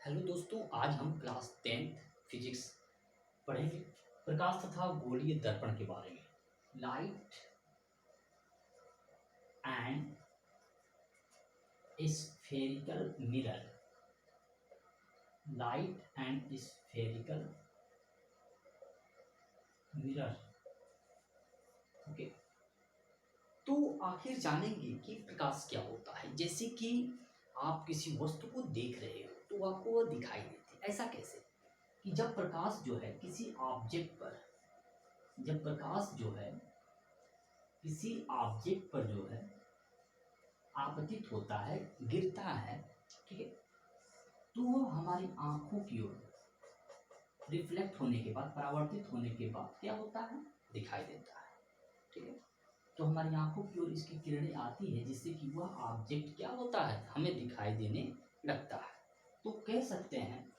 Hello दोस्तों, आज हम क्लास 10th फिजिक्स पढ़ेंगे। प्रकाश तथा गोलीय दर्पण के बारे में। Light and spherical mirror. Light and spherical mirror. Okay, तो आखिर जानेंगे कि प्रकाश क्या होता है। जैसे कि आप किसी वस्तु को देख रहे हो तो आपको वह दिखाई देती है। ऐसा कैसे कि जब प्रकाश जो है किसी ऑब्जेक्ट पर जब प्रकाश जो है किसी ऑब्जेक्ट पर जो है आपतित होता है, गिरता है, ठीक है, तो वो हमारी आंखों की ओर रिफ्लेक्ट होने के बाद, परावर्तित होने के बाद क्या होता है, दिखाई देता है। ठीक है, तो हमारी आंखों की ओर इसकी किरणें आती है जिससे कि वह ऑब्जेक्ट क्या होता है, हमें दिखाई देने लगता है। तो कह सकते हैं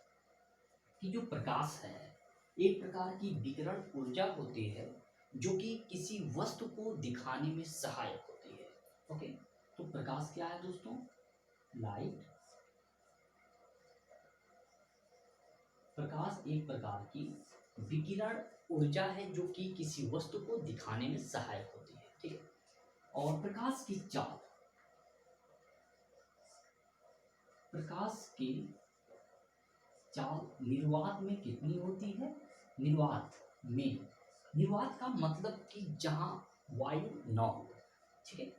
कि जो प्रकाश है एक प्रकार की विकिरण ऊर्जा होती है जो कि किसी वस्तु को दिखाने में सहायक होती है। ओके, तो प्रकाश क्या है दोस्तों? लाइट। प्रकाश एक प्रकार की विकिरण ऊर्जा है जो कि किसी वस्तु को दिखाने में सहायक होती है। ठीक है, और प्रकाश की चाल निर्वात में कितनी होती है? निर्वात का मतलब कि जहां वायु न हो। ठीक है,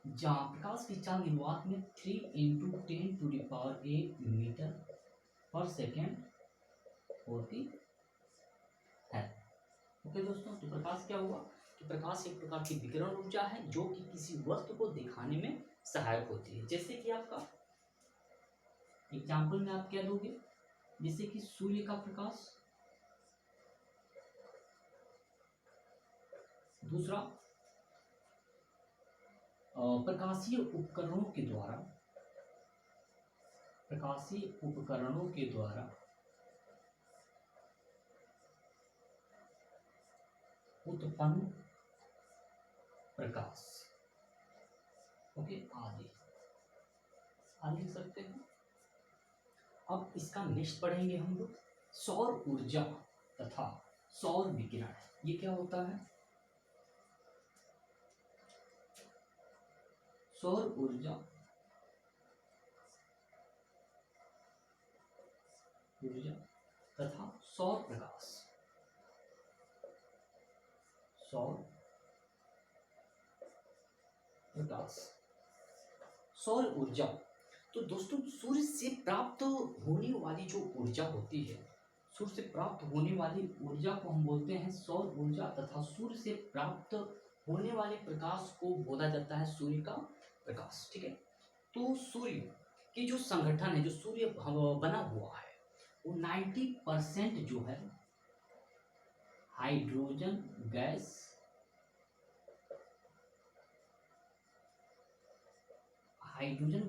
जहाँ प्रकाश की चाल निर्वात में 3 × 10⁸ मीटर पर सेकेंड होती है। ओके दोस्तों, तो प्रकाश क्या हुआ कि प्रकाश एक प्रकार की विकिरण ऊर्जा है जो कि किसी वस्तु को दिखाने में सहायक होती है। जैसे कि आपका एग्जाम्पल में आप क्या दोगे, जैसे कि सूर्य का प्रकाश। दूसरा, प्रकाशीय उपकरणों के द्वारा उत्पन्न प्रकाश। ओके, आदि लिख सकते हैं। अब इसका नेक्स्ट पढ़ेंगे हम लोग, सौर ऊर्जा तथा सौर विकिरण। ये क्या होता है? सौर ऊर्जा तथा सौर प्रकाश। सौर ऊर्जा, तो दोस्तों सूर्य से प्राप्त होने वाली जो ऊर्जा होती है, सूर्य से प्राप्त होने वाली ऊर्जा को हम बोलते हैं सौर ऊर्जा, तथा सूर्य से प्राप्त होने वाले प्रकाश को बोला जाता है सूर्य का प्रकाश। ठीक है, तो सूर्य की जो संगठन है, जो सूर्य बना हुआ है, वो 90% जो है हाइड्रोजन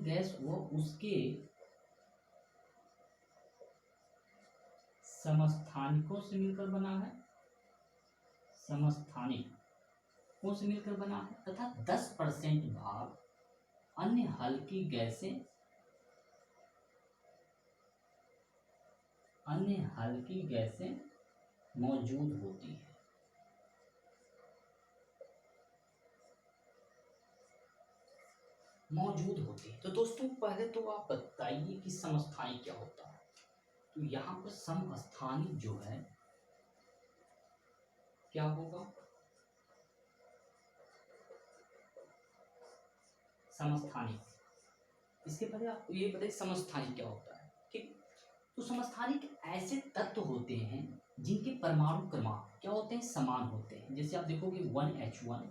गैस व उसके समस्थानिकों से मिलकर बना है, तथा 10% भाग अन्य हल्की गैसें मौजूद होती है। तो दोस्तों पहले तो आप बताइए कि समस्थानिक क्या होता है। तो यहाँ पर समस्थानिक जो है क्या होगा? समस्थानिक, इसके पहले आपको ये बताइए समस्थानिक क्या होता है। ठीक, तो समस्थानिक ऐसे तत्व होते हैं जिनके परमाणु क्रमांक क्या होते हैं? समान होते हैं। जैसे आप देखोगे 1H1,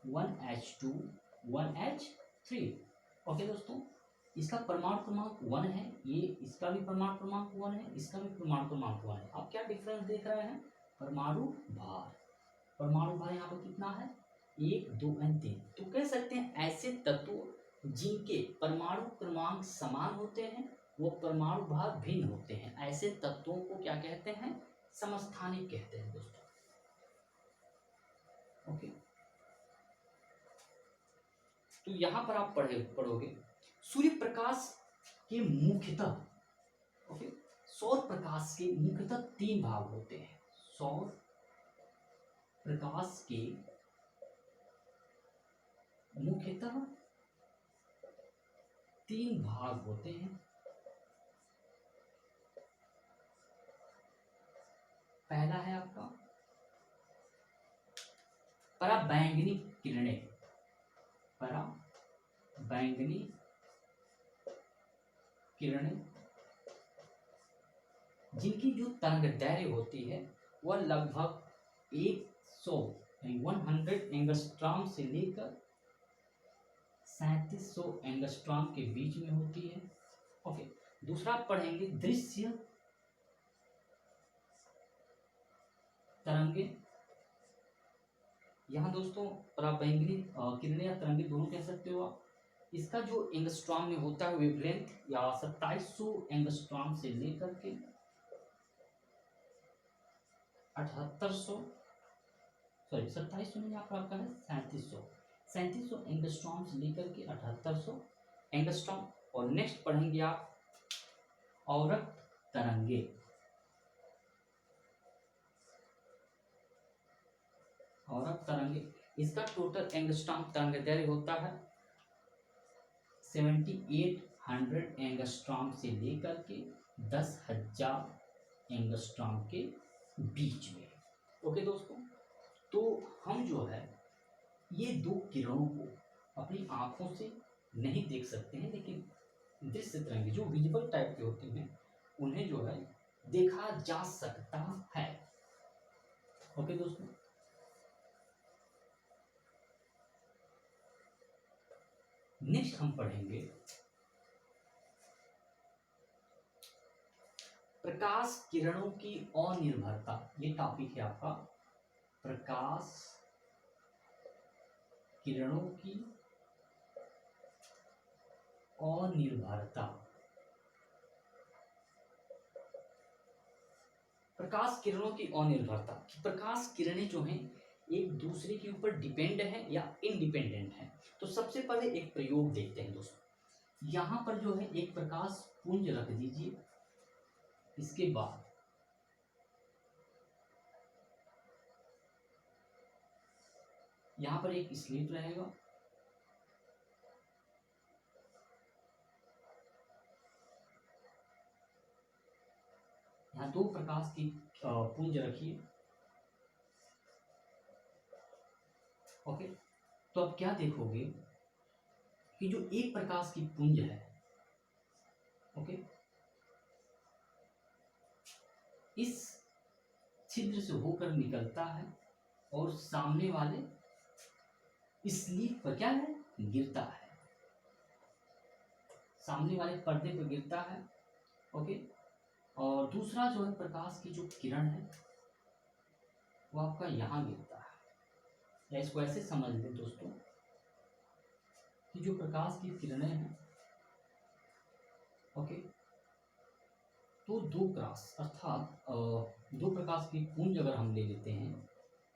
1H2, 1H3। ओके दोस्तों, इसका परमाणु क्रमांक 1 है, ये इसका भी परमाणु क्रमांक 1 है, इसका भी परमाणु क्रमांक 1 है। आप क्या डिफरेंस देख रहे हैं? परमाणु भार यहाँ पर कितना है? 1, 2 और 3। तो कह सकते हैं ऐसे तत्व जिनके परमाणु क्रमांक समान होते हैं, वो परमाणु भार भिन्न होते हैं, ऐसे तत्वों को क्या कहते हैं? समस्थानिक कहते हैं दोस्तों। ओके, तो यहां पर आप पढ़ोगे सूर्य प्रकाश के मुख्यतः ओके, सौर प्रकाश के मुख्यतः 3 भाग होते हैं। सौर प्रकाश के मुख्यतः 3 भाग होते हैं। पहला है आपका पराबैंगनी किरणें। पराबैंगनी किरणें जिनकी जो तरंगदैर्घ्य होती है वह लगभग 100 एंगस्ट्रॉम से लेकर 3700 एंगस्ट्रॉम के बीच में होती है। ओके, दूसरा पढ़ेंगे दृश्य तरंगे। यहाँ दोस्तों पराबैंगनी किरणें या तरंगे दोनों कह सकते हो आप। इसका जो एंगस्ट्रॉम में होता है वेवलेंथ या 2700 एंगस्ट्रॉम से लेकर के 2700 में यहाँ पर आपका है 3700 एंगस्ट्रॉम से लेकर के 7800 एंगस्ट्रॉम। और नेक्स्ट पढ़ेंगे आप औरक तरंगे। औरक तरंगे, इसका टोटल एंगस्ट्रॉम तरंगदैर्घ्य होता है 7800 एंगस्ट्रॉम से लेकर के 10,000 एंगस्ट्रॉम के बीच में। ओके दोस्तों, तो हम जो है ये 2 किरणों को अपनी आंखों से नहीं देख सकते हैं, लेकिन दृश्य तरंगे जो विजिबल टाइप की होती हैं उन्हें जो है देखा जा सकता है। ओके दोस्तों, नेक्स्ट हम पढ़ेंगे प्रकाश किरणों की अनिर्भरता। ये टॉपिक है आपका प्रकाश किरणों की अनिर्भरता। प्रकाश किरणों की अनिर्भरता, प्रकाश किरणें जो हैं एक दूसरे के ऊपर डिपेंड है या इंडिपेंडेंट है। तो सबसे पहले एक प्रयोग देखते हैं दोस्तों। यहाँ पर जो है एक प्रकाश पुंज रख दीजिए, इसके बाद यहाँ पर एक स्लिट रहेगा, यहाँ 2 प्रकाश की पुंज रखिए। ओके, तो अब क्या देखोगे कि जो एक प्रकाश की पुंज है, ओके, इस छिद्र से होकर निकलता है और सामने वाले स्लीट पर क्या है गिरता है, सामने वाले पर्दे पर गिरता है। ओके, और दूसरा जो है प्रकाश की जो किरण है वो आपका यहाँ गिरता है। या इसको ऐसे समझ लें दोस्तों कि जो प्रकाश की किरणें हैं, ओके, तो 2 क्रॉस अर्थात 2 प्रकाश की पुंज अगर हम ले लेते हैं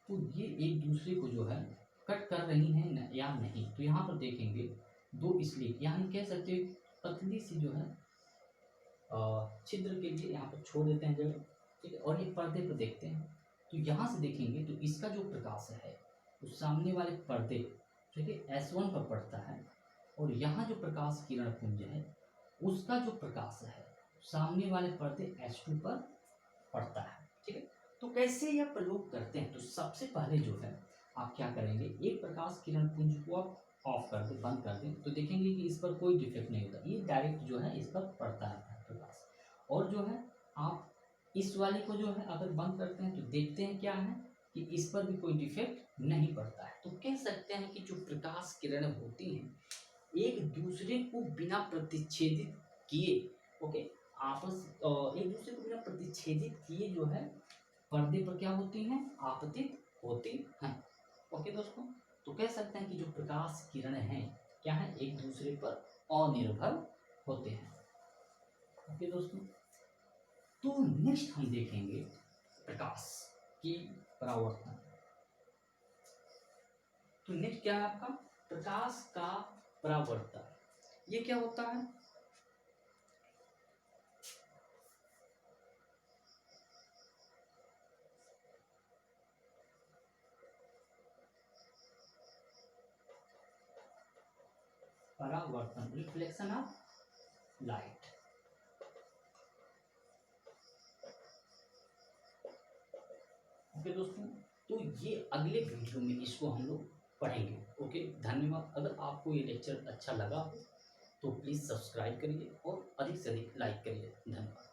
तो ये एक दूसरे को जो है कट कर रही हैं या नहीं। तो यहाँ पर देखेंगे 2 स्लिट, यहाँ कह सकते हैं पतली सी जो है छिद्र के लिए यहाँ पर छोड़ देते हैं जगह, ठीक है। और एक पर्दे पर देखते हैं तो यहाँ से देखेंगे तो इसका जो प्रकाश है उस सामने वाले पर्दे, ठीक है, S1 पर पड़ता है, और यहाँ जो प्रकाश किरण पुंज है उसका जो प्रकाश है सामने वाले पर्दे S2 पर पड़ता है, ठीक है। तो कैसे यह प्रयोग करते हैं, तो सबसे पहले जो है आप क्या करेंगे, एक प्रकाश किरण पुंज को आप ऑफ कर दें, बंद कर दें, तो देखेंगे कि इस पर कोई डिफेक्ट नहीं होता, ये डायरेक्ट जो है इस पर पड़ता है प्रकाश। और जो है आप इस वाले को जो है अगर बंद करते हैं तो देखते हैं क्या है कि इस पर भी कोई डिफेक्ट नहीं पड़ता है। तो कह सकते हैं कि जो प्रकाश किरण होती हैं एक दूसरे को बिना प्रतिच्छेदित किए, ओके, आपस एक दूसरे को बिना प्रतिच्छेदित किए जो है पर्दे पर क्या होती हैं, आपतित होती हैं। ओके दोस्तों, तो कह सकते हैं कि जो प्रकाश किरण हैं क्या है, एक दूसरे पर अनिर्भर होते हैं। ओके दोस्तों, तो नेक्स्ट हम देखेंगे प्रकाश की परावर्तन। तो नेक्स्ट क्या है आपका प्रकाश का परावर्तन। ये क्या होता है, परावर्तन, रिफ्लेक्शन ऑफ लाइट। ओके दोस्तों, तो ये अगले वीडियो में इसको हम लोग पढ़ेंगे। ओके, धन्यवाद। अगर आपको ये लेक्चर अच्छा लगा हो तो प्लीज़ सब्सक्राइब करिए और अधिक से अधिक लाइक करिए। धन्यवाद।